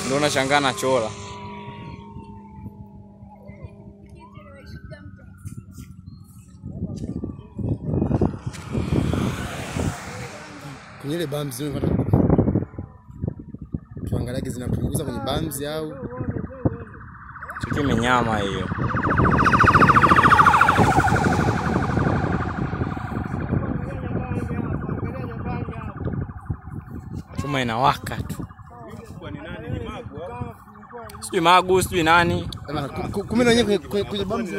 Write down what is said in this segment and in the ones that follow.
Ndio unashangaa na chola. Kwenye ile bumps zile tuangalie zinapunguza kwenye bumps au cheki menyama hiyo. Chuma inawaka tu. Sijui Magu, sijui nani. Kumbe wenyewe kwenye bumps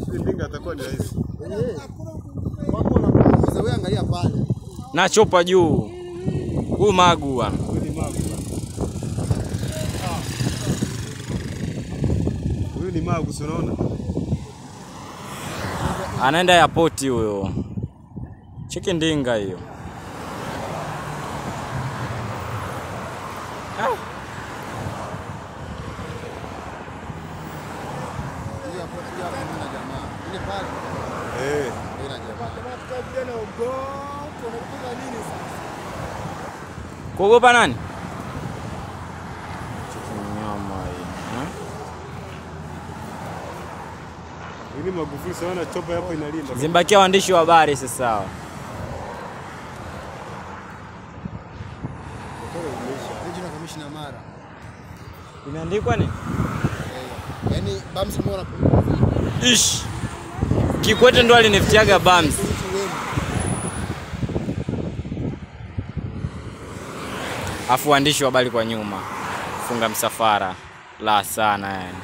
Ndinga atakuwa ni rahisi. Wapo wanapunguza, wewe angalia pale. Na chopa juu. Huyu Magu bwana. Huyu ni Magu, unaona? Anaenda airport huyo. Cheki ndinga hiyo. Kuogopa nani? Nyama hii. Ili Magufuli sana chopa hapo inalinda. Zimbakia waandishi wa habari sasa. Regional Commissioner Mara. Imeandikwa nini? Yaani bumps mbona wanapunguza? Ish. Kikwete ndo alinifutiaga bumps. Afu waandishi wa habari kwa nyuma. Funga msafara la sana yani.